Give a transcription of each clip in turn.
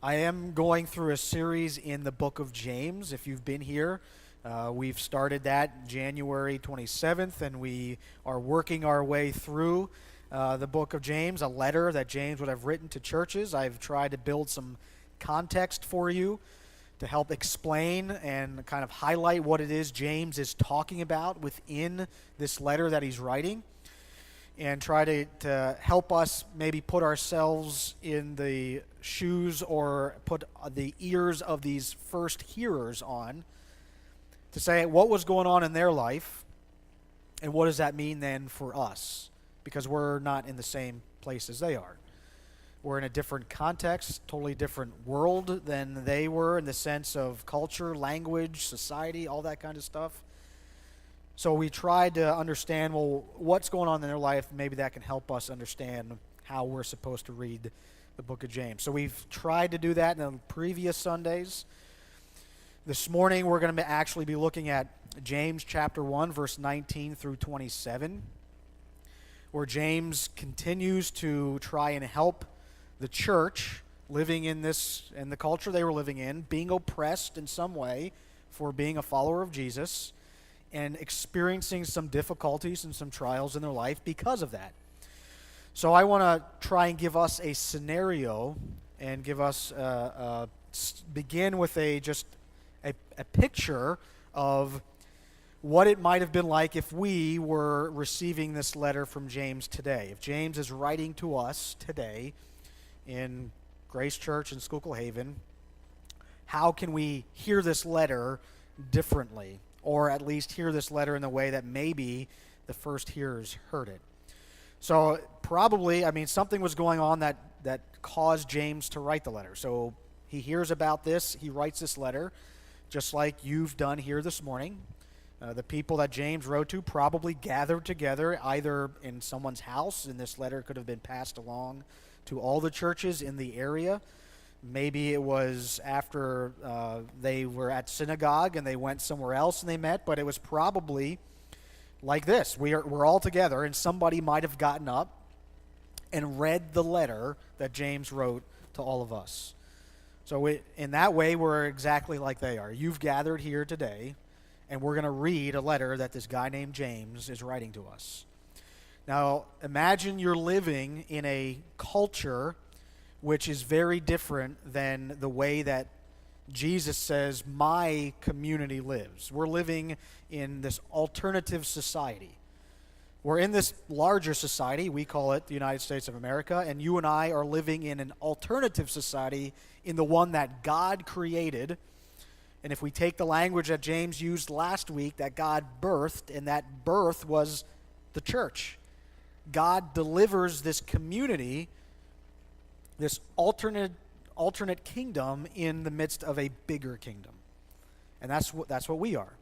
I am going through a series in the book of James. If you've been here, we've started that January 27th, and we are working our way through the book of James, a letter that James would have written to churches. I've tried to build some context for you to help explain and kind of highlight what it is James is talking about within this letter that he's writing, and try to help us maybe put ourselves in the shoes or put the ears of these first hearers on to say what was going on in their life and what does that mean then for us, because we're not in the same place as they are. We're in a different context, totally different world than they were in the sense of culture, language, society, all that kind of stuff. So we tried to understand, well, what's going on in their life. Maybe that can help us understand how we're supposed to read the book of James. So we've tried to do that in the previous Sundays. This morning we're going to actually be looking at James chapter 1, verse 19 through 27, where James continues to try and help the church living in the culture they were living in, being oppressed in some way for being a follower of Jesus, and experiencing some difficulties and some trials in their life because of that. So I want to try and give us a scenario and give us begin with a picture of what it might have been like if we were receiving this letter from James today. If James is writing to us today in Grace Church in Schuylkill Haven, how can we hear this letter differently? Or at least hear this letter in the way that maybe the first hearers heard it. So probably, something was going on that caused James to write the letter. So he hears about this, he writes this letter, just like you've done here this morning. The people that James wrote to probably gathered together either in someone's house, and this letter could have been passed along to all the churches in the area. Maybe it was after they were at synagogue and they went somewhere else and they met, but it was probably like this. We're all together, and somebody might have gotten up and read the letter that James wrote to all of us. So in that way, we're exactly like they are. You've gathered here today, and we're going to read a letter that this guy named James is writing to us. Now, imagine you're living in a culture which is very different than the way that Jesus says my community lives. We're living in this alternative society. We're in this larger society, we call it the United States of America, and you and I are living in an alternative society in the one that God created. And if we take the language that James used last week, that God birthed, and that birth was the church. God delivers this community, this alternate kingdom in the midst of a bigger kingdom. And that's what we are.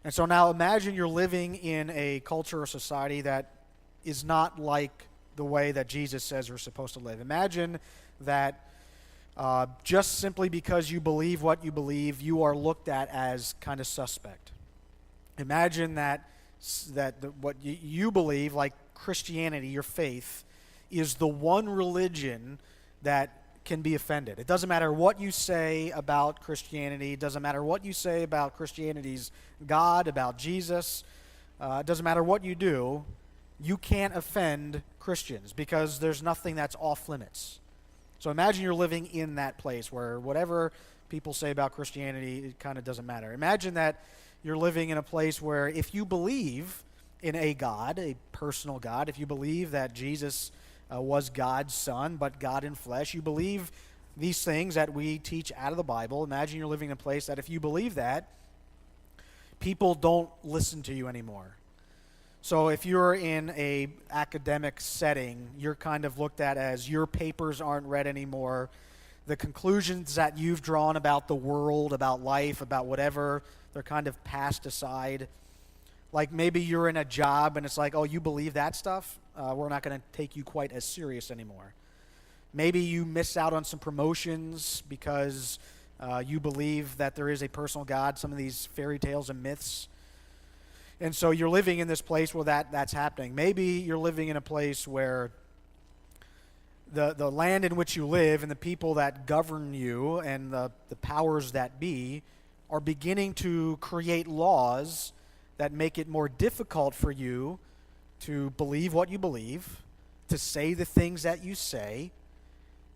And so now imagine you're living in a culture or society that is not like the way that Jesus says we're supposed to live. Imagine that just simply because you believe what you believe, you are looked at as kind of suspect. Imagine that what you believe, like Christianity, your faith, is the one religion that can be offended. It doesn't matter what you say about Christianity. It doesn't matter what you say about Christianity's God, about Jesus. It doesn't matter what you do. You can't offend Christians because there's nothing that's off limits. So imagine you're living in that place where whatever people say about Christianity, it kind of doesn't matter. Imagine that you're living in a place where if you believe in a God, a personal God, if you believe that Jesus was God's son, but God in flesh, you believe these things that we teach out of the Bible. Imagine you're living in a place that if you believe that, people don't listen to you anymore. So if you're in a academic setting, you're kind of looked at as your papers aren't read anymore. The conclusions that you've drawn about the world, about life, about whatever, they're kind of passed aside. Like maybe you're in a job and it's like, oh, you believe that stuff? We're not going to take you quite as serious anymore. Maybe you miss out on some promotions because you believe that there is a personal God, some of these fairy tales and myths. And so you're living in this place where that's happening. Maybe you're living in a place where the land in which you live and the people that govern you and the powers that be are beginning to create laws that make it more difficult for you to believe what you believe, to say the things that you say,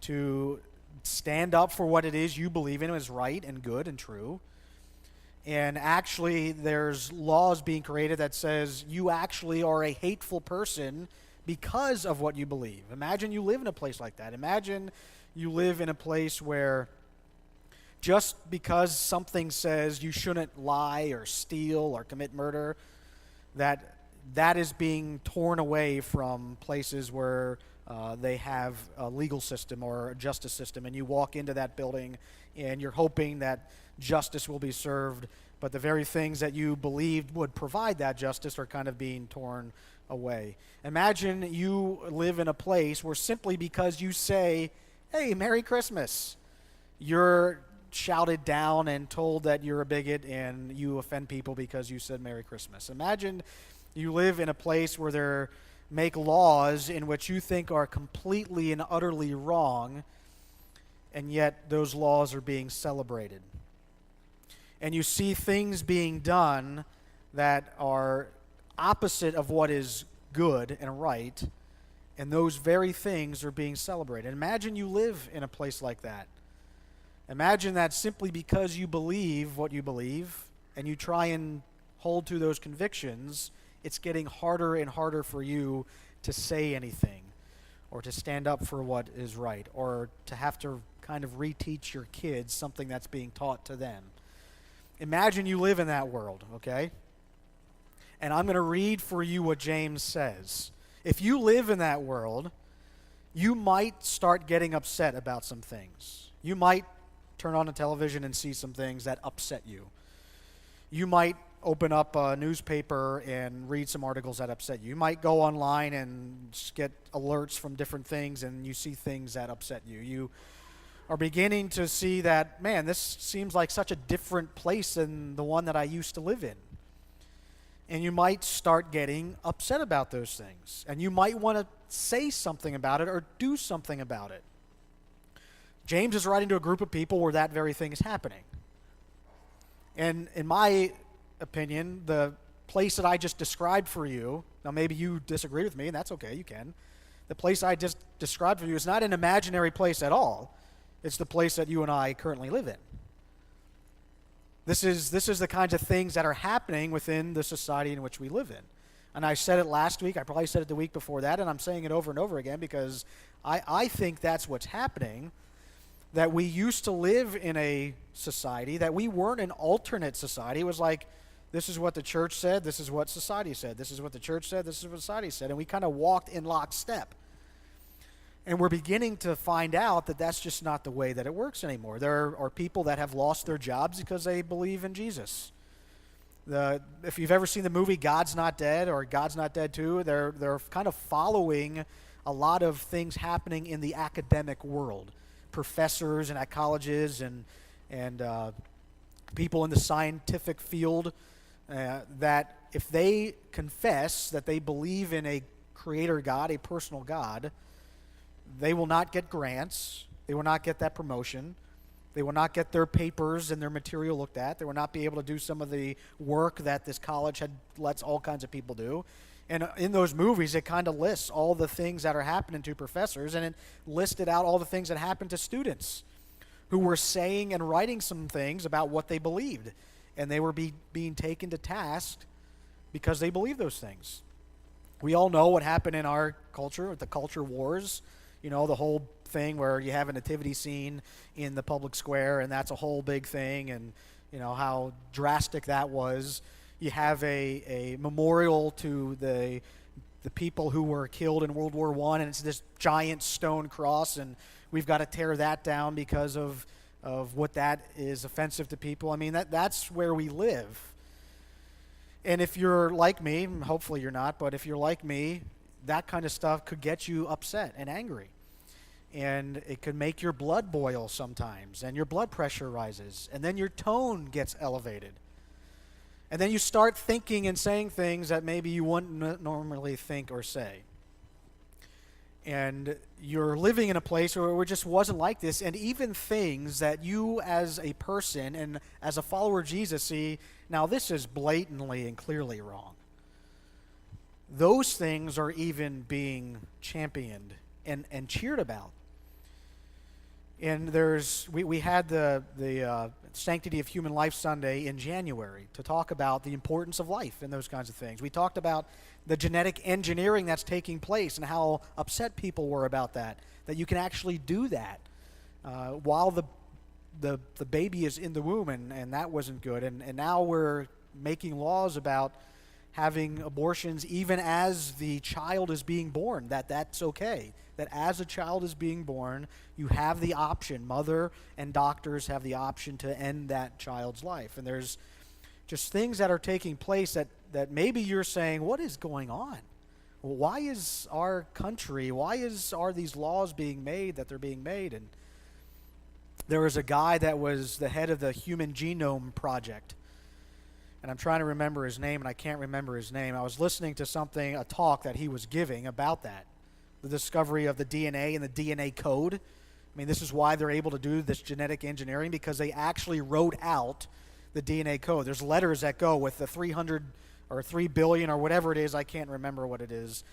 to stand up for what it is you believe in is right and good and true. And actually, there's laws being created that says you actually are a hateful person because of what you believe. Imagine you live in a place like that. Imagine you live in a place where just because something says you shouldn't lie or steal or commit murder, that is being torn away from places where they have a legal system or a justice system, and you walk into that building and you're hoping that justice will be served, but the very things that you believed would provide that justice are kind of being torn away. Imagine you live in a place where simply because you say, "Hey, Merry Christmas," you're shouted down and told that you're a bigot and you offend people because you said Merry Christmas. Imagine you live in a place where they make laws in which you think are completely and utterly wrong, and yet those laws are being celebrated. And you see things being done that are opposite of what is good and right, and those very things are being celebrated. Imagine you live in a place like that. Imagine that simply because you believe what you believe and you try and hold to those convictions, it's getting harder and harder for you to say anything or to stand up for what is right or to have to kind of reteach your kids something that's being taught to them. Imagine you live in that world, okay? And I'm going to read for you what James says. If you live in that world, you might start getting upset about some things. You might turn on the television and see some things that upset you. You might open up a newspaper and read some articles that upset you. You might go online and just get alerts from different things and you see things that upset you. You are beginning to see that, man, this seems like such a different place than the one that I used to live in. And you might start getting upset about those things. And you might want to say something about it or do something about it. James is writing to a group of people where that very thing is happening. And in my opinion, the place that I just described for you, now maybe you disagree with me, and that's okay, you can. The place I just described for you is not an imaginary place at all. It's the place that you and I currently live in. This is the kinds of things that are happening within the society in which we live in. And I said it last week, I probably said it the week before that, and I'm saying it over and over again because I think that's what's happening, that we used to live in a society, that we weren't an alternate society. It was like, this is what the church said, this is what society said, this is what the church said, this is what society said, and we kind of walked in lockstep. And we're beginning to find out that that's just not the way that it works anymore. There are people that have lost their jobs because they believe in Jesus. If you've ever seen the movie God's Not Dead or God's Not Dead 2, they're kind of following a lot of things happening in the academic world. Professors and at colleges and people in the scientific field that if they confess that they believe in a creator God, a personal God, they will not get grants, they will not get that promotion, they will not get their papers and their material looked at, they will not be able to do some of the work that this college lets all kinds of people do. And in those movies, it kind of lists all the things that are happening to professors, and it listed out all the things that happened to students who were saying and writing some things about what they believed. And they were being taken to task because they believed those things. We all know what happened in our culture with the culture wars. You know, the whole thing where you have a nativity scene in the public square, and that's a whole big thing, and you know how drastic that was. You have a memorial to the people who were killed in World War I, and it's this giant stone cross, and we've got to tear that down because of what that is offensive to people. I mean, that's where we live. And if you're like me, hopefully you're not, but if you're like me, that kind of stuff could get you upset and angry. And it could make your blood boil sometimes, and your blood pressure rises, and then your tone gets elevated. And then you start thinking and saying things that maybe you wouldn't normally think or say. And you're living in a place where it just wasn't like this, and even things that you as a person and as a follower of Jesus see, now this is blatantly and clearly wrong. Those things are even being championed and cheered about. And we had the Sanctity of Human Life Sunday in January to talk about the importance of life and those kinds of things. We talked about the genetic engineering that's taking place and how upset people were about that you can actually do that while the baby is in the womb, and that wasn't good. And now we're making laws about having abortions even as the child is being born, that's okay. That as a child is being born, you have the option, mother and doctors have the option to end that child's life. And there's just things that are taking place that maybe you're saying, what is going on? Well, why is our country, are these laws being made that they're being made? And there was a guy that was the head of the Human Genome Project. And I'm trying to remember his name, and I can't remember his name. I was listening to a talk that he was giving about that, the discovery of the DNA and the DNA code. I mean, this is why they're able to do this genetic engineering, because they actually wrote out the DNA code. There's letters that go with the 300 or 3 billion or whatever it is. I can't remember what it is.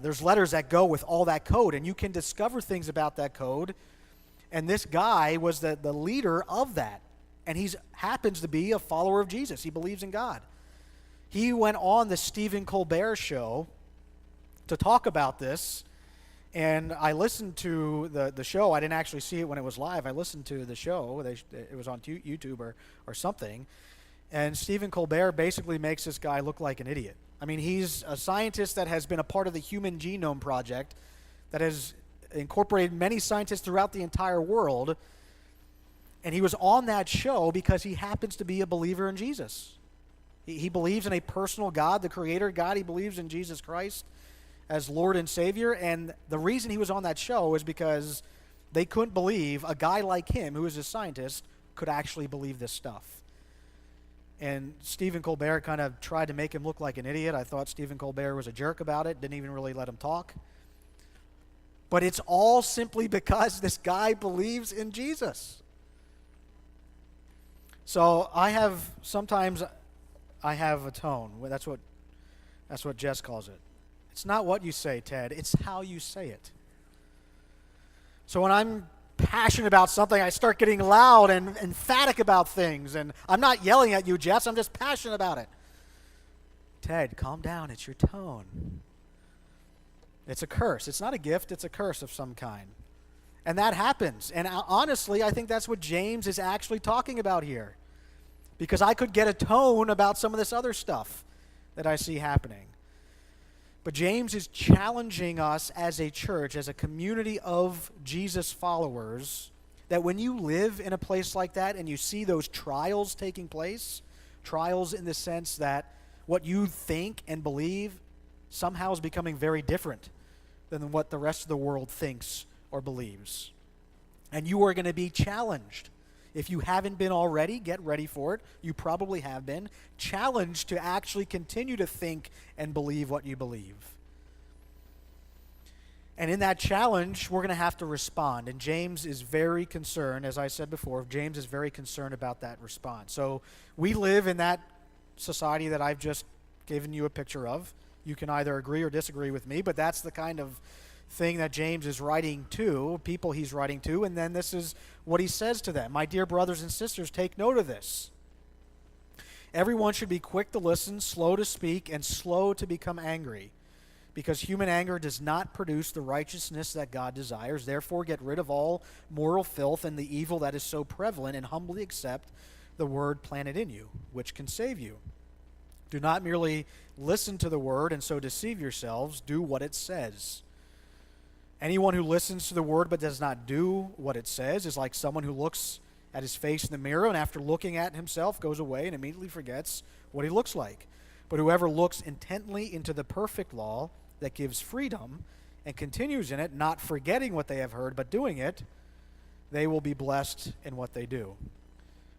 There's letters that go with all that code, and you can discover things about that code. And this guy was the leader of that. And he happens to be a follower of Jesus. He believes in God. He went on the Stephen Colbert show to talk about this. And I listened to the show. I didn't actually see it when it was live. I listened to the show. It was on YouTube or something. And Stephen Colbert basically makes this guy look like an idiot. I mean, he's a scientist that has been a part of the Human Genome Project that has incorporated many scientists throughout the entire world. And he was on that show because he happens to be a believer in Jesus. He believes in a personal God, the Creator God. He believes in Jesus Christ as Lord and Savior. And the reason he was on that show is because they couldn't believe a guy like him, who is a scientist, could actually believe this stuff. And Stephen Colbert kind of tried to make him look like an idiot. I thought Stephen Colbert was a jerk about it, didn't even really let him talk. But it's all simply because this guy believes in Jesus. So sometimes I have a tone. That's what Jess calls it. It's not what you say, Ted. It's how you say it. So when I'm passionate about something, I start getting loud and emphatic about things. And I'm not yelling at you, Jess. I'm just passionate about it. Ted, calm down. It's your tone. It's a curse. It's not a gift. It's a curse of some kind. And that happens. And honestly, I think that's what James is actually talking about here. Because I could get a tone about some of this other stuff that I see happening. But James is challenging us as a church, as a community of Jesus followers, that when you live in a place like that and you see those trials taking place, trials in the sense that what you think and believe somehow is becoming very different than what the rest of the world thinks or believes. And you are going to be challenged. If you haven't been already, get ready for it. You probably have been challenged to actually continue to think and believe what you believe. And in that challenge, we're going to have to respond. And James is very concerned, as I said before, James is very concerned about that response. So we live in that society that I've just given you a picture of. You can either agree or disagree with me, but that's the kind of thing that James is writing to, people he's writing to, and then this is what he says to them. My dear brothers and sisters, take note of this. Everyone should be quick to listen, slow to speak, and slow to become angry, because human anger does not produce the righteousness that God desires. Therefore, get rid of all moral filth and the evil that is so prevalent, and humbly accept the word planted in you, which can save you. Do not merely listen to the word and so deceive yourselves. Do what it says. Anyone who listens to the word but does not do what it says is like someone who looks at his face in the mirror and after looking at himself goes away and immediately forgets what he looks like. But whoever looks intently into the perfect law that gives freedom and continues in it, not forgetting what they have heard but doing it, they will be blessed in what they do.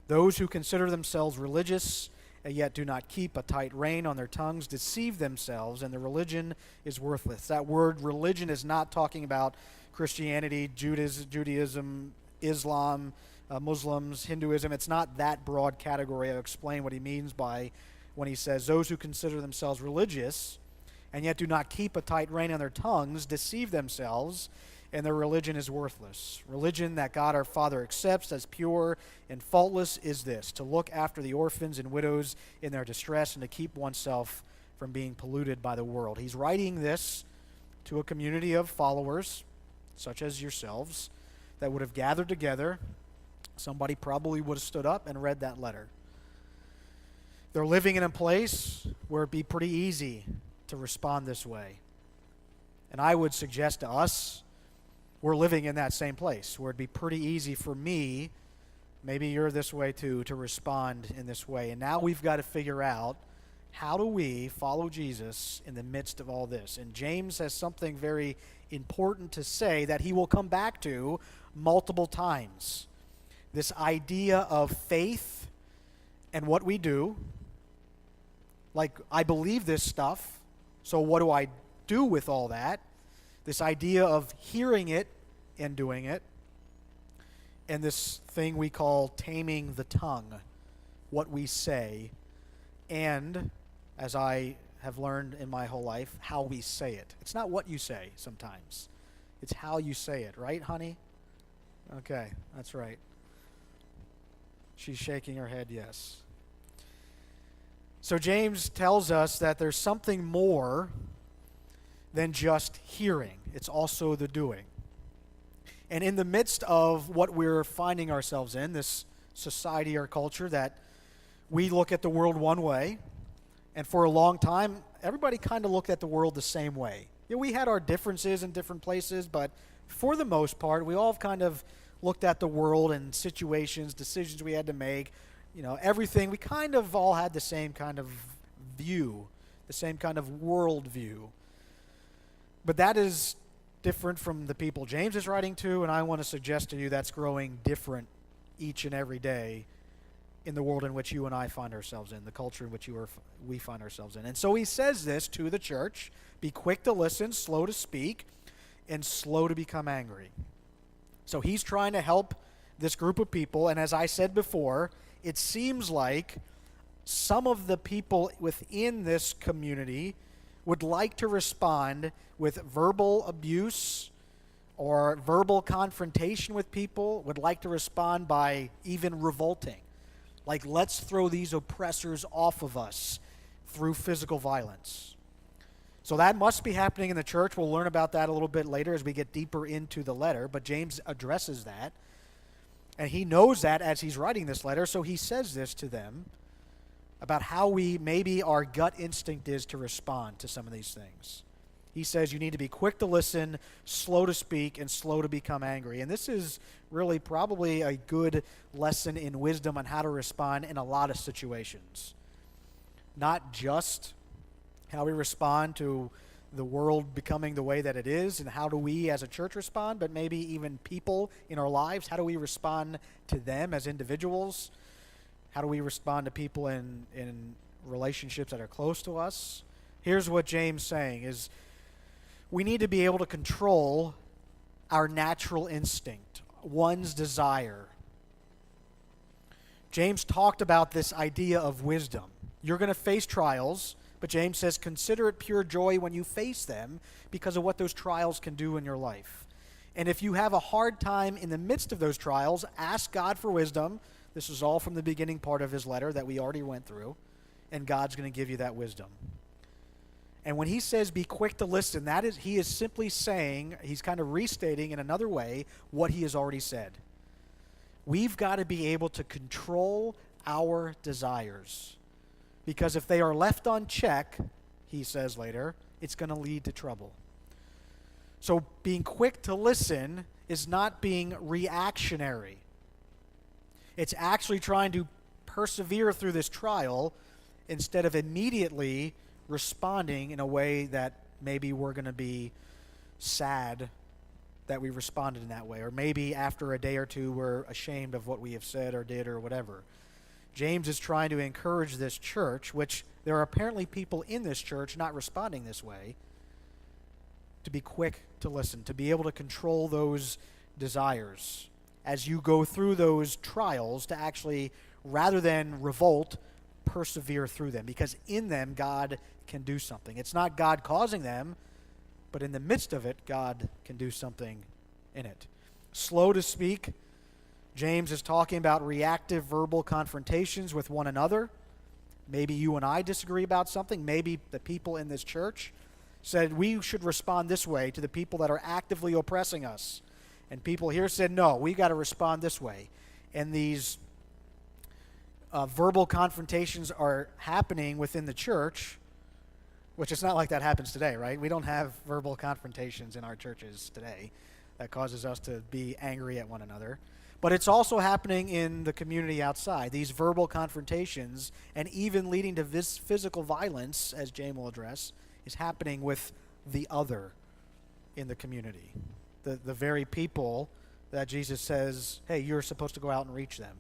Those who consider themselves religious and yet do not keep a tight rein on their tongues, deceive themselves, and their religion is worthless. That word religion is not talking about Christianity, Judaism, Islam, Muslims, Hinduism. It's not that broad category. I'll explain what he means by when he says, those who consider themselves religious and yet do not keep a tight rein on their tongues deceive themselves, and their religion is worthless. Religion that God our Father accepts as pure and faultless is this: to look after the orphans and widows in their distress and to keep oneself from being polluted by the world. He's writing this to a community of followers, such as yourselves, that would have gathered together. Somebody probably would have stood up and read that letter. They're living in a place where it'd be pretty easy to respond this way. And I would suggest to us, we're living in that same place where it'd be pretty easy for me, maybe you're this way too, to respond in this way. And now we've got to figure out, how do we follow Jesus in the midst of all this? And James has something very important to say that he will come back to multiple times. This idea of faith and what we do. Like, I believe this stuff, so what do I do with all that? This idea of hearing it and doing it. And this thing we call taming the tongue, what we say. And, as I have learned in my whole life, how we say it. It's not what you say sometimes. It's how you say it, right, honey? Okay, that's right. She's shaking her head yes. So James tells us that there's something more than just hearing. It's also the doing. And in the midst of what we're finding ourselves in, this society or culture that we look at the world one way, and for a long time, everybody kind of looked at the world the same way. Yeah, we had our differences in different places, but for the most part, we all kind of looked at the world and situations, decisions we had to make, everything. We kind of all had the same kind of view, the same kind of world view. But that is different from the people James is writing to, and I want to suggest to you that's growing different each and every day in the world in which you and I find ourselves in, the culture in which we find ourselves in. And so he says this to the church: be quick to listen, slow to speak, and slow to become angry. So he's trying to help this group of people, and as I said before, it seems like some of the people within this community would like to respond with verbal abuse or verbal confrontation with people, would like to respond by even revolting. Like, let's throw these oppressors off of us through physical violence. So that must be happening in the church. We'll learn about that a little bit later as we get deeper into the letter, but James addresses that. And he knows that as he's writing this letter, so he says this to them about how maybe our gut instinct is to respond to some of these things. He says you need to be quick to listen, slow to speak, and slow to become angry. And this is really probably a good lesson in wisdom on how to respond in a lot of situations. Not just how we respond to the world becoming the way that it is, and how do we as a church respond, but maybe even people in our lives. How do we respond to them as individuals? How do we respond to people in relationships that are close to us? Here's what James is saying is we need to be able to control our natural instinct, one's desire. James talked about this idea of wisdom. You're going to face trials, but James says, consider it pure joy when you face them because of what those trials can do in your life. And if you have a hard time in the midst of those trials, ask God for wisdom. This is all from the beginning part of his letter that we already went through, and God's going to give you that wisdom. And when he says be quick to listen, he is simply saying, he's kind of restating in another way what he has already said. We've got to be able to control our desires. Because if they are left unchecked, he says later, it's going to lead to trouble. So being quick to listen is not being reactionary. It's actually trying to persevere through this trial instead of immediately responding in a way that maybe we're going to be sad that we responded in that way. Or maybe after a day or two we're ashamed of what we have said or did or whatever. James is trying to encourage this church, which there are apparently people in this church not responding this way, to be quick to listen, to be able to control those desires as you go through those trials, to actually, rather than revolt, persevere through them, because in them God can do something. It's not God causing them, but in the midst of it, God can do something in it. Slow to speak. James is talking about reactive verbal confrontations with one another. Maybe you and I disagree about something. Maybe the people in this church said we should respond this way to the people that are actively oppressing us. And people here said, no, we got to respond this way. And these verbal confrontations are happening within the church, which it's not like that happens today, right? We don't have verbal confrontations in our churches today that causes us to be angry at one another. But it's also happening in the community outside. These verbal confrontations, and even leading to physical violence, as James will address, is happening with the other in the community. The very people that Jesus says, hey, you're supposed to go out and reach them.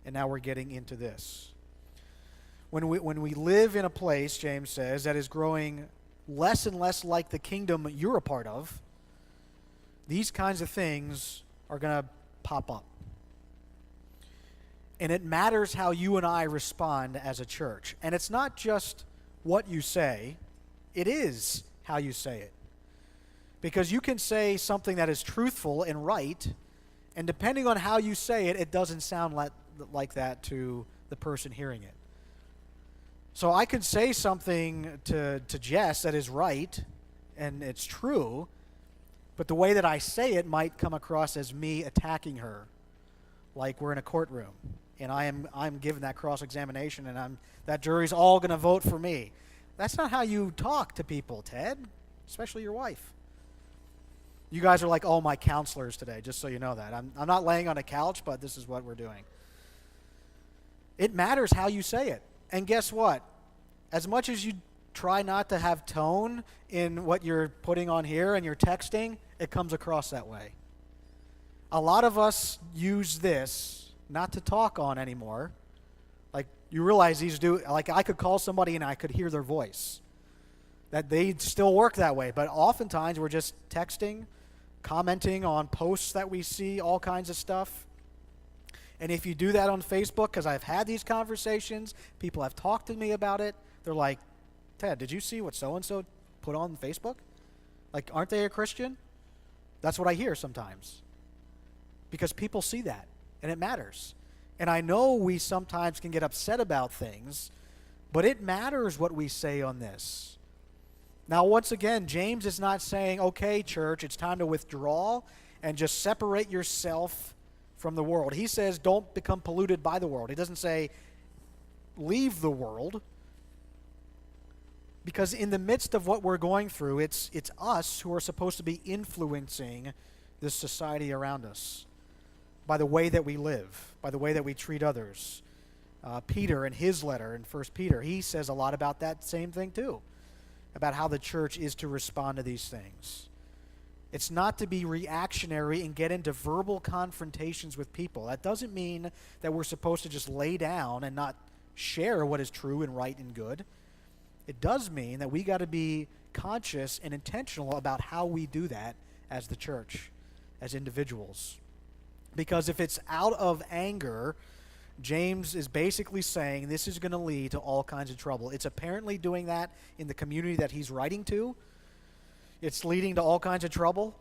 And now we're getting into this. When we live in a place, James says, that is growing less and less like the kingdom you're a part of, these kinds of things are going to pop up. And it matters how you and I respond as a church. And it's not just what you say, it is how you say it. Because you can say something that is truthful and right, and depending on how you say it, it doesn't sound like that to the person hearing it. So I could say something to Jess that is right, and it's true, but the way that I say it might come across as me attacking her, like we're in a courtroom, and I'm given that cross-examination, and that jury's all going to vote for me. That's not how you talk to people, Ted, especially your wife. You guys are like all my counselors today, just so you know that. I'm not laying on a couch, but this is what we're doing. It matters how you say it. And guess what? As much as you try not to have tone in what you're putting on here and you're texting, it comes across that way. A lot of us use this not to talk on anymore. Like, you realize like I could call somebody and I could hear their voice. That they still work that way. But oftentimes we're just texting, commenting on posts that we see, all kinds of stuff. And if you do that on Facebook, because I've had these conversations, people have talked to me about it, they're like, Ted, did you see what so-and-so put on Facebook? Like, aren't they a Christian? That's what I hear sometimes. Because people see that, and it matters. And I know we sometimes can get upset about things, but it matters what we say on this. Now, once again, James is not saying, okay, church, it's time to withdraw and just separate yourself from the world. He says, don't become polluted by the world. He doesn't say, leave the world. Because in the midst of what we're going through, it's us who are supposed to be influencing this society around us by the way that we live, by the way that we treat others. Peter, in his letter in 1 Peter, he says a lot about that same thing too, about how the church is to respond to these things. It's not to be reactionary and get into verbal confrontations with people. That doesn't mean that we're supposed to just lay down and not share what is true and right and good. It does mean that we got to be conscious and intentional about how we do that as the church, as individuals. Because if it's out of anger, James is basically saying this is going to lead to all kinds of trouble. It's apparently doing that in the community that he's writing to. It's leading to all kinds of trouble.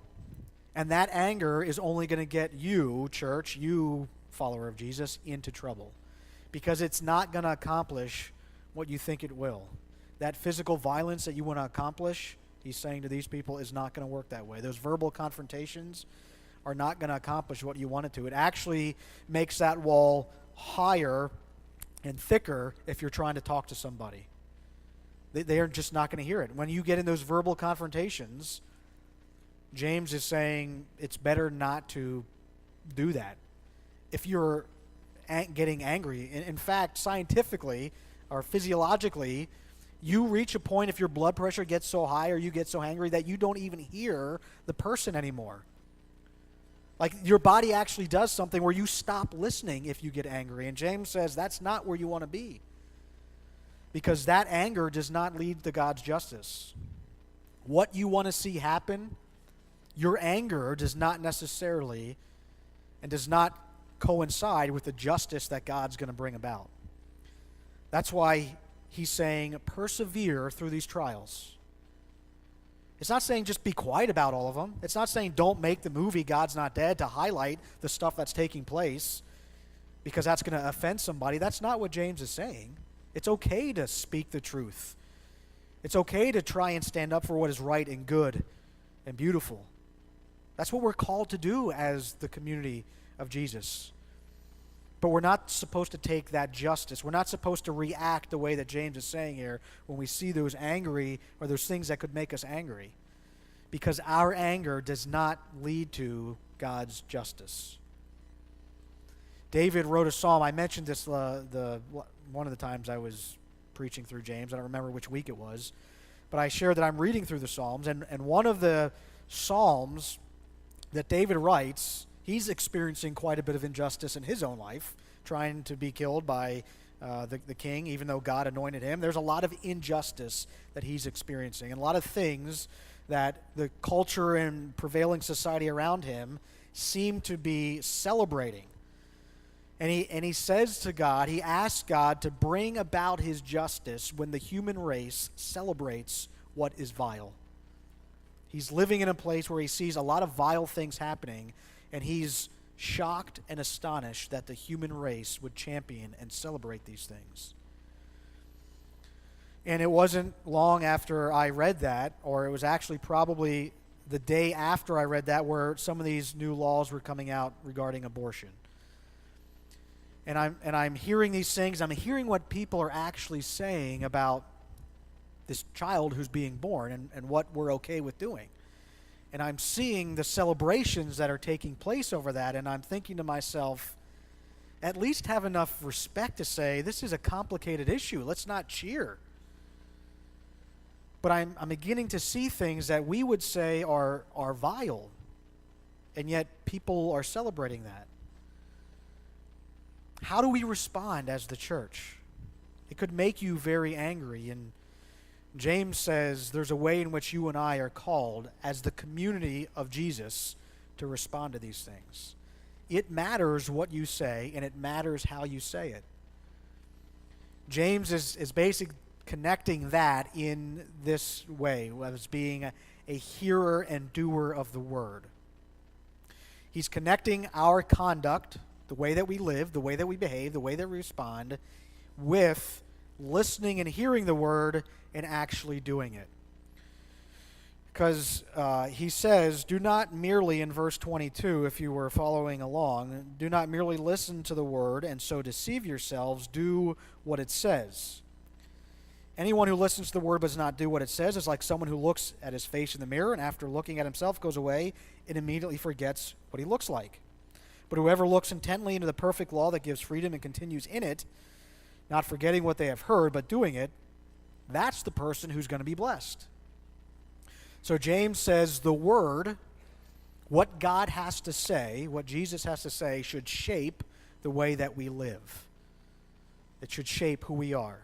And that anger is only going to get you, church, you follower of Jesus, into trouble. Because it's not going to accomplish what you think it will. That physical violence that you want to accomplish, he's saying to these people, is not going to work that way. Those verbal confrontations are not going to accomplish what you want it to. It actually makes that wall higher and thicker if you're trying to talk to somebody. They are just not going to hear it. When you get in those verbal confrontations, James is saying it's better not to do that. If you're getting angry, in fact, scientifically or physiologically, you reach a point if your blood pressure gets so high or you get so angry that you don't even hear the person anymore. Like your body actually does something where you stop listening if you get angry. And James says that's not where you want to be, because that anger does not lead to God's justice. What you want to see happen, your anger does not necessarily and does not coincide with the justice that God's going to bring about. That's why he's saying persevere through these trials. It's not saying just be quiet about all of them. It's not saying don't make the movie God's Not Dead to highlight the stuff that's taking place because that's going to offend somebody. That's not what James is saying. It's okay to speak the truth. It's okay to try and stand up for what is right and good and beautiful. That's what we're called to do as the community of Jesus. But we're not supposed to take that justice. We're not supposed to react the way that James is saying here when we see those angry or those things that could make us angry, because our anger does not lead to God's justice. David wrote a psalm. I mentioned this one of the times I was preaching through James. I don't remember which week it was, but I shared that I'm reading through the Psalms, and one of the Psalms that David writes, he's experiencing quite a bit of injustice in his own life, trying to be killed by the king, even though God anointed him. There's a lot of injustice that he's experiencing, and a lot of things that the culture and prevailing society around him seem to be celebrating. And he says to God, he asks God to bring about his justice when the human race celebrates what is vile. He's living in a place where he sees a lot of vile things happening, and he's shocked and astonished that the human race would champion and celebrate these things. And it wasn't long after I read that, or it was actually probably the day after I read that, where some of these new laws were coming out regarding abortion. And I'm hearing these things. I'm hearing what people are actually saying about this child who's being born and what we're okay with doing. And I'm seeing the celebrations that are taking place over that, and I'm thinking to myself, at least have enough respect to say, this is a complicated issue. Let's not cheer. But I'm beginning to see things that we would say are vile, and yet people are celebrating that. How do we respond as the church? It could make you very angry, and James says there's a way in which you and I are called as the community of Jesus to respond to these things. It matters what you say, and it matters how you say it. James is basically connecting that in this way, as being a hearer and doer of the word. He's connecting our conduct, the way that we live, the way that we behave, the way that we respond, with listening and hearing the word and actually doing it. Because he says, do not merely, in verse 22, if you were following along, do not merely listen to the word and so deceive yourselves, do what it says. Anyone who listens to the word but does not do what it says is like someone who looks at his face in the mirror and after looking at himself goes away and immediately forgets what he looks like. But whoever looks intently into the perfect law that gives freedom and continues in it, not forgetting what they have heard but doing it, that's the person who's going to be blessed. So James says the word, what God has to say, what Jesus has to say, should shape the way that we live. It should shape who we are.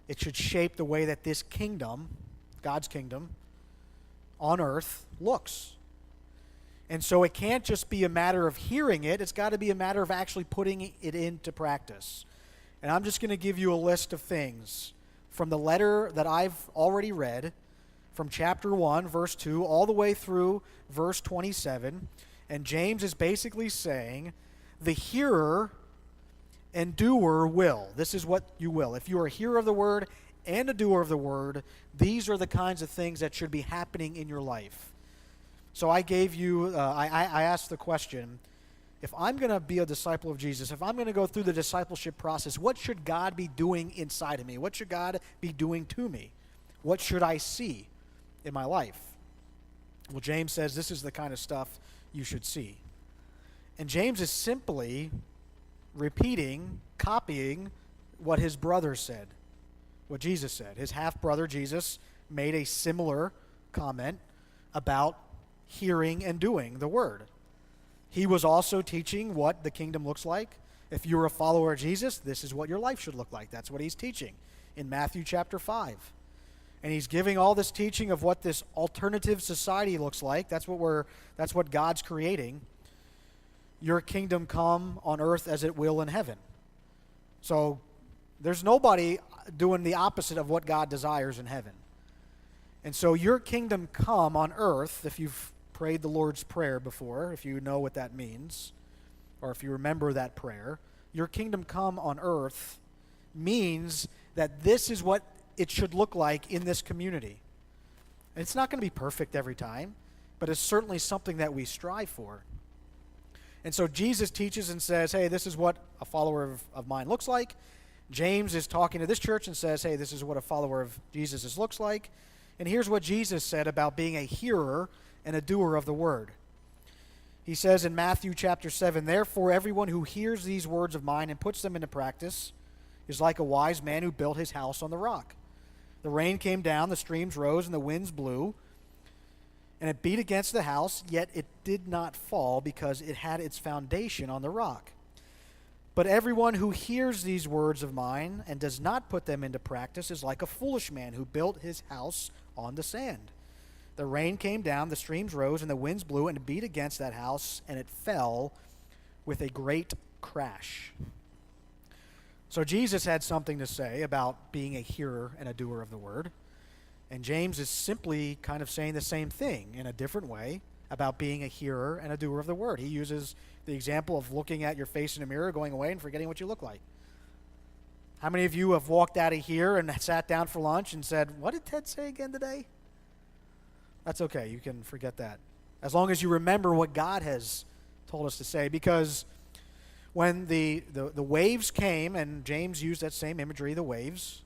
It should shape the way that this kingdom, God's kingdom, on earth looks. And so it can't just be a matter of hearing it. It's got to be a matter of actually putting it into practice. And I'm just going to give you a list of things from the letter that I've already read, from chapter 1, verse 2, all the way through verse 27. And James is basically saying, the hearer and doer will. This is what you will. If you are a hearer of the word and a doer of the word, these are the kinds of things that should be happening in your life. So I gave you, I asked the question, if I'm going to be a disciple of Jesus, if I'm going to go through the discipleship process, what should God be doing inside of me? What should God be doing to me? What should I see in my life? Well, James says this is the kind of stuff you should see. And James is simply repeating, copying what his brother said, what Jesus said. His half-brother, Jesus, made a similar comment about hearing and doing the word. He was also teaching what the kingdom looks like. If you're a follower of Jesus, this is what your life should look like. That's what he's teaching in Matthew chapter 5. And he's giving all this teaching of what this alternative society looks like. That's what God's creating. Your kingdom come on earth as it will in heaven. So there's nobody doing the opposite of what God desires in heaven. And so your kingdom come on earth, if you've prayed the Lord's Prayer before, if you know what that means, or if you remember that prayer, your kingdom come on earth means that this is what it should look like in this community. And it's not going to be perfect every time, but it's certainly something that we strive for. And so Jesus teaches and says, hey, this is what a follower of mine looks like. James is talking to this church and says, hey, this is what a follower of Jesus looks like. And here's what Jesus said about being a hearer and a doer of the word. He says in Matthew chapter 7, therefore everyone who hears these words of mine and puts them into practice is like a wise man who built his house on the rock. The rain came down, the streams rose, and the winds blew, and it beat against the house, yet it did not fall because it had its foundation on the rock. But everyone who hears these words of mine and does not put them into practice is like a foolish man who built his house on the sand. The rain came down, the streams rose, and the winds blew and beat against that house, and it fell with a great crash. So Jesus had something to say about being a hearer and a doer of the word. And James is simply kind of saying the same thing in a different way about being a hearer and a doer of the word. He uses the example of looking at your face in a mirror, going away, and forgetting what you look like. How many of you have walked out of here and sat down for lunch and said, what did Ted say again today? That's okay. You can forget that. As long as you remember what God has told us to say. Because when the waves came, and James used that same imagery, the waves,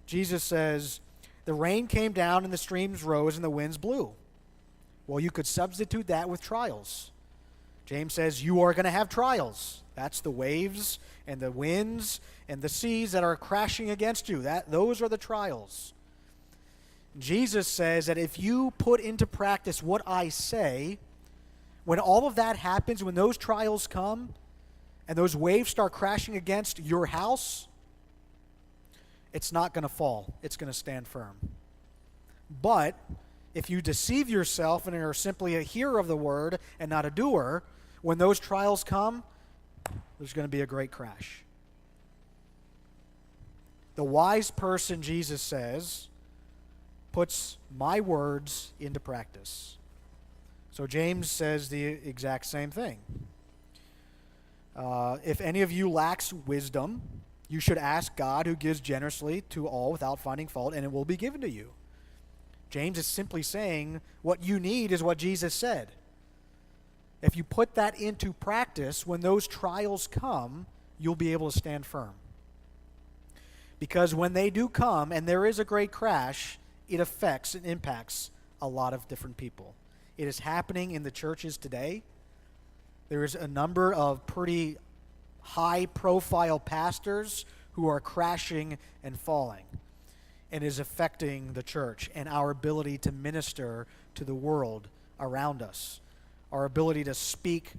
Jesus says, the rain came down and the streams rose and the winds blew. Well, you could substitute that with trials. James says you are going to have trials. That's the waves and the winds and the seas that are crashing against you. Those are the trials. Jesus says that if you put into practice what I say, when all of that happens, when those trials come and those waves start crashing against your house, it's not going to fall. It's going to stand firm. But if you deceive yourself and are simply a hearer of the word and not a doer, when those trials come, there's going to be a great crash. The wise person, Jesus says, puts my words into practice. So James says the exact same thing. If any of you lacks wisdom, you should ask God, who gives generously to all without finding fault, and it will be given to you. James is simply saying what you need is what Jesus said. If you put that into practice, when those trials come, you'll be able to stand firm. Because when they do come, and there is a great crash, it affects and impacts a lot of different people. It is happening in the churches today. There is a number of pretty high-profile pastors who are crashing and falling, and is affecting the church and our ability to minister to the world around us, our ability to speak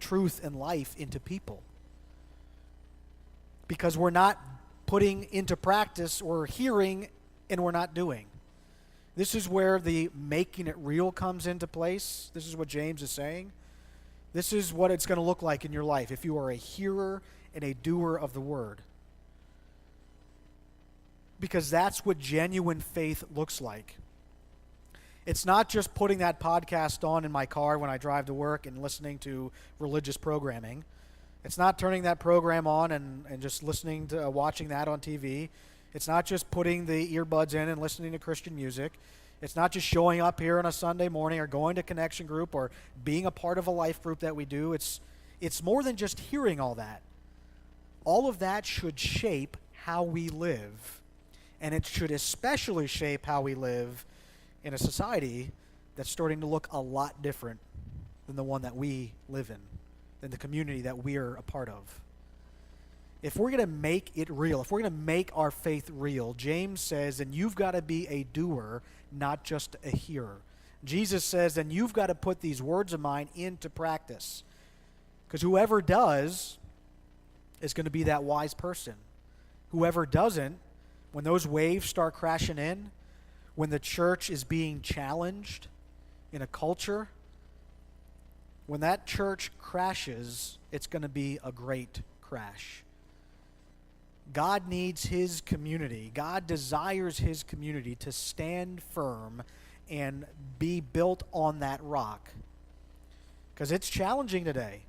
truth and life into people. Because we're not putting into practice or hearing and we're not doing. This is where the making it real comes into place. This is what James is saying. This is what it's going to look like in your life if you are a hearer and a doer of the word. Because that's what genuine faith looks like. It's not just putting that podcast on in my car when I drive to work and listening to religious programming. It's not turning that program on and just listening to watching that on TV. It's not just putting the earbuds in and listening to Christian music. It's not just showing up here on a Sunday morning or going to Connection Group or being a part of a life group that we do. It's more than just hearing all that. All of that should shape how we live. And it should especially shape how we live in a society that's starting to look a lot different than the one that we live in, than the community that we're a part of. If we're going to make it real, if we're going to make our faith real, James says, then you've got to be a doer, not just a hearer. Jesus says, then you've got to put these words of mine into practice. Because whoever does is going to be that wise person. Whoever doesn't, when those waves start crashing in, when the church is being challenged in a culture, when that church crashes, it's going to be a great crash. God needs his community. God desires his community to stand firm and be built on that rock. Because it's challenging today.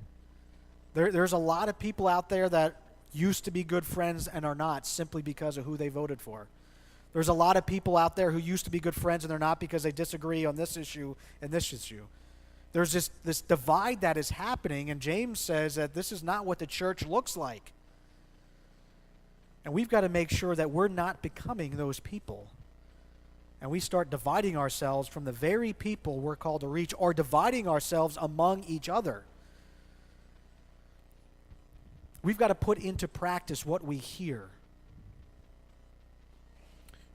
There's a lot of people out there that used to be good friends and are not simply because of who they voted for. There's a lot of people out there who used to be good friends and they're not because they disagree on this issue and this issue. There's this divide that is happening, and James says that this is not what the church looks like. And we've got to make sure that we're not becoming those people. And we start dividing ourselves from the very people we're called to reach, or dividing ourselves among each other. We've got to put into practice what we hear.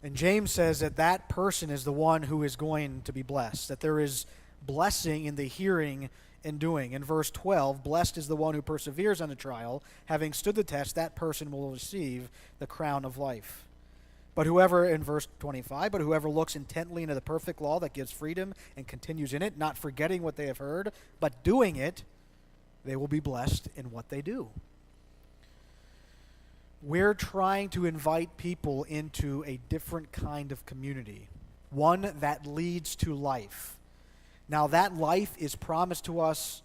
And James says that that person is the one who is going to be blessed, that there is blessing in the hearing and doing. In verse 12, blessed is the one who perseveres under trial. Having stood the test, that person will receive the crown of life. But whoever, in verse 25, but whoever looks intently into the perfect law that gives freedom and continues in it, not forgetting what they have heard, but doing it, they will be blessed in what they do. We're trying to invite people into a different kind of community, one that leads to life. Now, that life is promised to us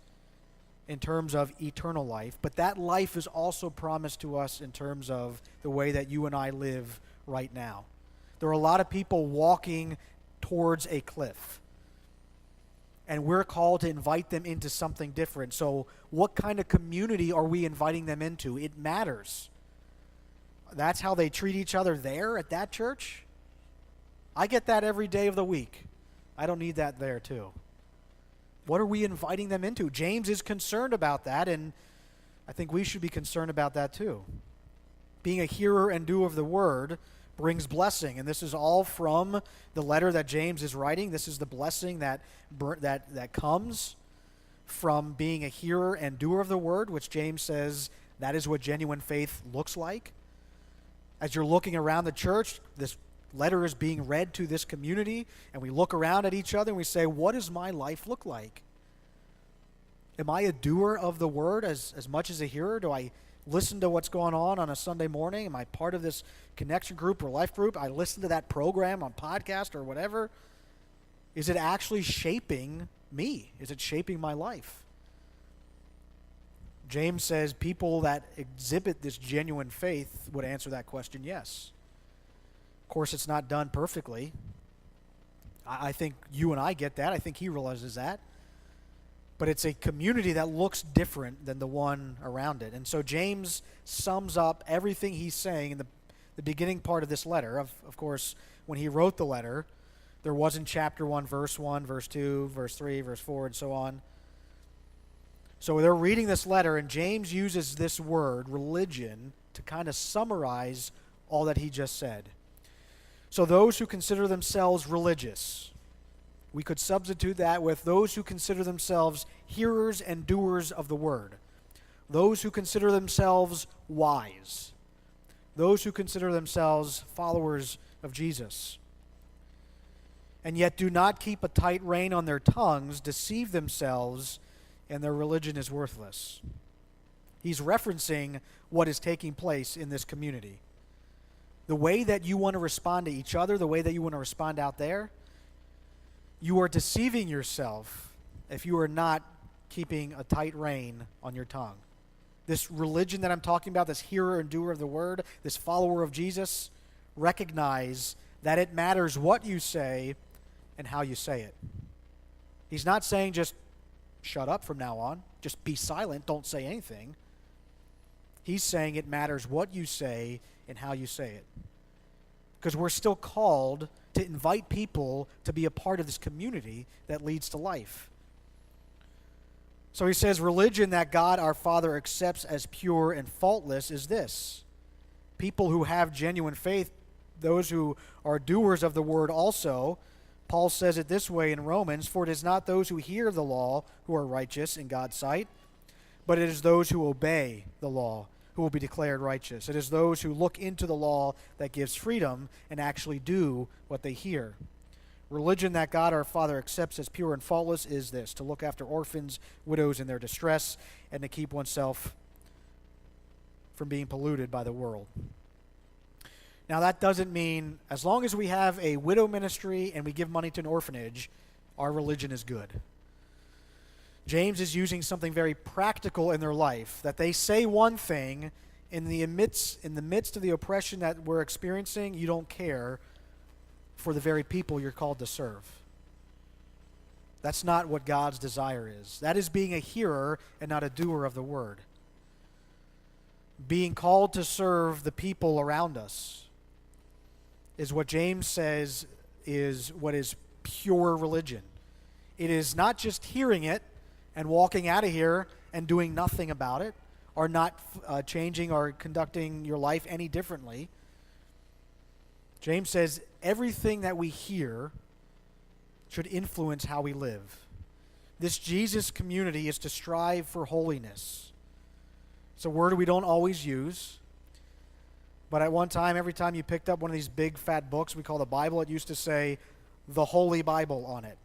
in terms of eternal life, but that life is also promised to us in terms of the way that you and I live right now. There are a lot of people walking towards a cliff, and we're called to invite them into something different. So what kind of community are we inviting them into? It matters. That's how they treat each other there at that church? I get that every day of the week. I don't need that there too. What are we inviting them into? James is concerned about that, and I think we should be concerned about that too. Being a hearer and doer of the word brings blessing, and this is all from the letter that James is writing. This is the blessing that comes from being a hearer and doer of the word, which James says that is what genuine faith looks like. As you're looking around the church, this letter is being read to this community, and we look around at each other and we say, what does my life look like? Am I a doer of the word as much as a hearer? Do I listen to what's going on a Sunday morning? Am I part of this connection group or life group? I listen to that program on podcast or whatever. Is it actually shaping me? Is it shaping my life? James says people that exhibit this genuine faith would answer that question, yes. Of course, it's not done perfectly. I think you and I get that. I think he realizes that. But it's a community that looks different than the one around it. And so James sums up everything he's saying in the beginning part of this letter. Of course, when he wrote the letter, there wasn't chapter 1, verse 2, verse 3, verse 4, and so on. So they're reading this letter, and James uses this word, religion, to kind of summarize all that he just said. So those who consider themselves religious, we could substitute that with those who consider themselves hearers and doers of the word. Those who consider themselves wise. Those who consider themselves followers of Jesus. And yet do not keep a tight rein on their tongues, deceive themselves, and their religion is worthless. He's referencing what is taking place in this community. The way that you want to respond to each other, the way that you want to respond out there, you are deceiving yourself if you are not keeping a tight rein on your tongue. This religion that I'm talking about, this hearer and doer of the word, this follower of Jesus, recognize that it matters what you say and how you say it. He's not saying just shut up from now on, just be silent, don't say anything. He's saying it matters what you say and how you say it. Because we're still called to invite people to be a part of this community that leads to life. So he says, religion that God our Father accepts as pure and faultless is this. People who have genuine faith, those who are doers of the word also. Paul says it this way in Romans, for it is not those who hear the law who are righteous in God's sight, but it is those who obey the law who will be declared righteous. It is those who look into the law that gives freedom and actually do what they hear. Religion that God our Father accepts as pure and faultless is this: to look after orphans, widows in their distress, and to keep oneself from being polluted by the world. Now, that doesn't mean as long as we have a widow ministry and we give money to an orphanage, our religion is good. James is using something very practical in their life, that they say one thing in the midst of the oppression that we're experiencing, you don't care for the very people you're called to serve. That's not what God's desire is. That is being a hearer and not a doer of the word. Being called to serve the people around us is what James says is what is pure religion. It is not just hearing it and walking out of here and doing nothing about it, or not changing or conducting your life any differently. James says everything that we hear should influence how we live. This Jesus community is to strive for holiness. It's a word we don't always use, but at one time, every time you picked up one of these big fat books we call the Bible, it used to say the Holy Bible on it.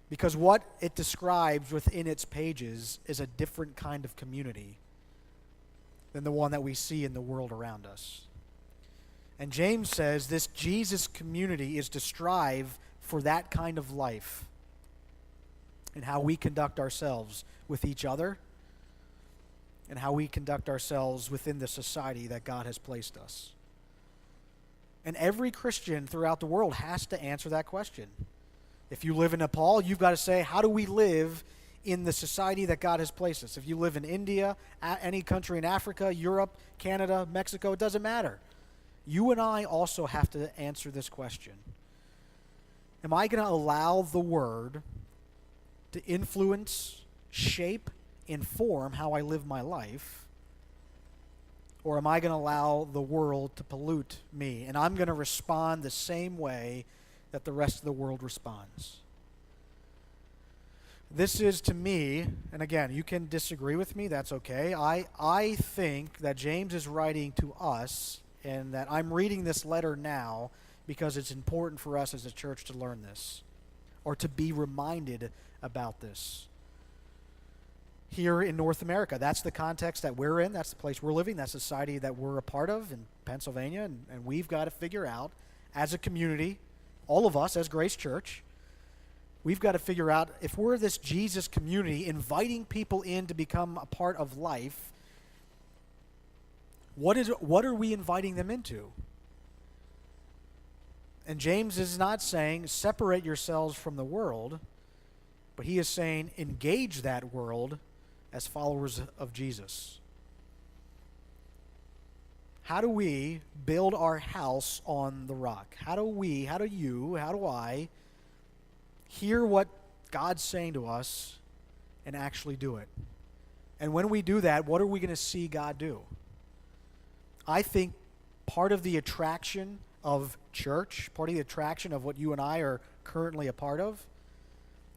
Because what it describes within its pages is a different kind of community than the one that we see in the world around us. And James says this Jesus community is to strive for that kind of life and how we conduct ourselves with each other and how we conduct ourselves within the society that God has placed us. And every Christian throughout the world has to answer that question. If you live in Nepal, you've got to say, how do we live in the society that God has placed us? If you live in India, any country in Africa, Europe, Canada, Mexico, it doesn't matter. You and I also have to answer this question. Am I going to allow the Word to influence, shape, inform how I live my life? Or am I going to allow the world to pollute me? And I'm going to respond the same way that the rest of the world responds. This is, to me, and again, you can disagree with me, that's okay. I think that James is writing to us, and that I'm reading this letter now because it's important for us as a church to learn this, or to be reminded about this. Here in North America, that's the context that we're in, that's the place we're living, that's the society that we're a part of in Pennsylvania, and we've got to figure out, as a community, all of us as Grace Church, we've got to figure out if we're this Jesus community inviting people in to become a part of life, what are we inviting them into? And James is not saying separate yourselves from the world, but he is saying engage that world as followers of Jesus. How do we build our house on the rock? How do I hear what God's saying to us and actually do it? And when we do that, what are we going to see God do? I think part of the attraction of church, part of the attraction of what you and I are currently a part of,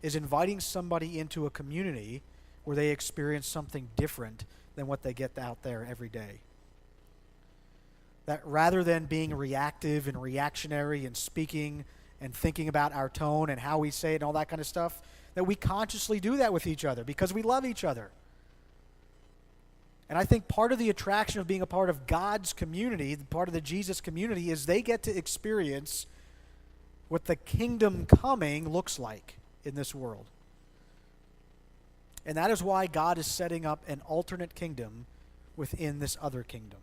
is inviting somebody into a community where they experience something different than what they get out there every day. That rather than being reactive and reactionary and speaking and thinking about our tone and how we say it and all that kind of stuff, that we consciously do that with each other because we love each other. And I think part of the attraction of being a part of God's community, part of the Jesus community, is they get to experience what the kingdom coming looks like in this world. And that is why God is setting up an alternate kingdom within this other kingdom.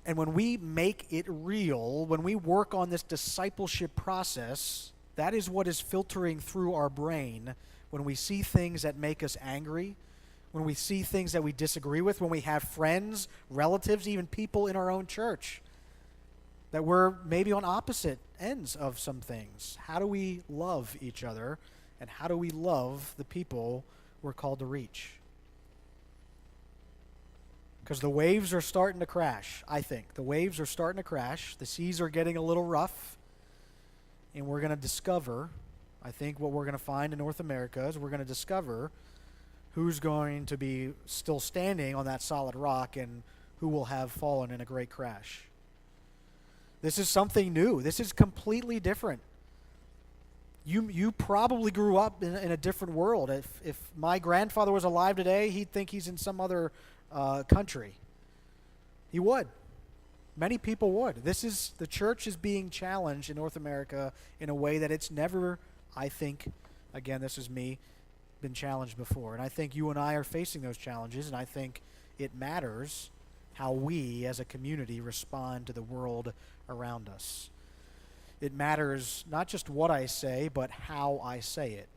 And when we make it real, when we work on this discipleship process, that is what is filtering through our brain when we see things that make us angry, when we see things that we disagree with, when we have friends, relatives, even people in our own church, that we're maybe on opposite ends of some things. How do we love each other, and how do we love the people we're called to reach? Because the waves are starting to crash, I think. The waves are starting to crash. The seas are getting a little rough. And we're going to discover, I think what we're going to find in North America is we're going to discover who's going to be still standing on that solid rock and who will have fallen in a great crash. This is something new. This is completely different. You probably grew up in a different world. If my grandfather was alive today, he'd think he's in some other country. He would. Many people would. The church is being challenged in North America in a way that it's never, I think, again, this is me, been challenged before. And I think you and I are facing those challenges, and I think it matters how we as a community respond to the world around us. It matters not just what I say, but how I say it.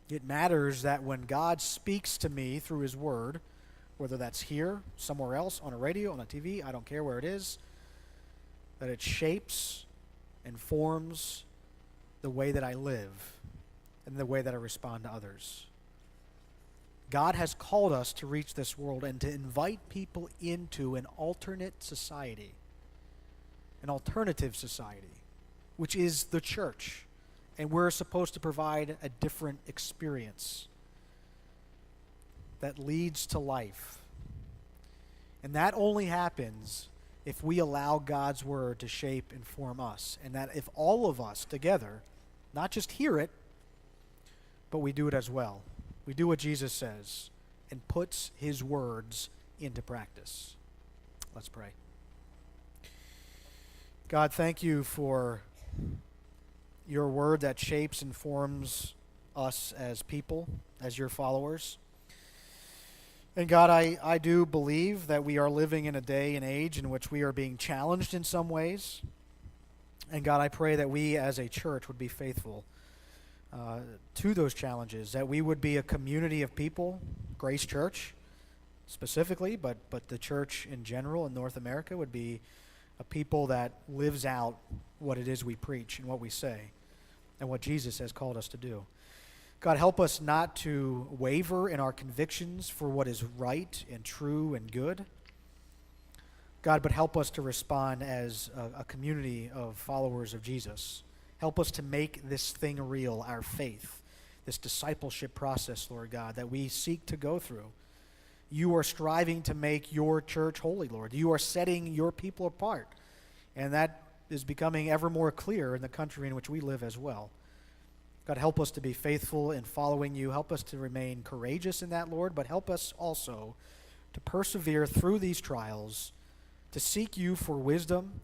It matters that when God speaks to me through his word, whether that's here, somewhere else, on a radio, on a TV, I don't care where it is, that it shapes and forms the way that I live and the way that I respond to others. God has called us to reach this world and to invite people into an alternate society, an alternative society, which is the church. And we're supposed to provide a different experience that leads to life. And that only happens if we allow God's word to shape and form us. And that if all of us together, not just hear it, but we do it as well. We do what Jesus says and puts his words into practice. Let's pray. God, thank you for your word that shapes and forms us as people, as your followers. And God, I do believe that we are living in a day and age in which we are being challenged in some ways. And God, I pray that we as a church would be faithful to those challenges, that we would be a community of people, Grace Church specifically, but the church in general in North America would be a people that lives out what it is we preach and what we say and what Jesus has called us to do. God, help us not to waver in our convictions for what is right and true and good. God, but help us to respond as a community of followers of Jesus. Help us to make this thing real, our faith, this discipleship process, Lord God, that we seek to go through. You are striving to make your church holy, Lord. You are setting your people apart. And that is becoming ever more clear in the country in which we live as well. God, help us to be faithful in following you. Help us to remain courageous in that, Lord, but help us also to persevere through these trials, to seek you for wisdom,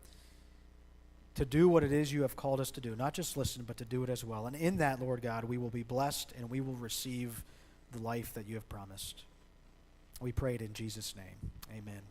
to do what it is you have called us to do. Not just listen, but to do it as well. And in that, Lord God, we will be blessed and we will receive the life that you have promised. We pray it in Jesus' name. Amen.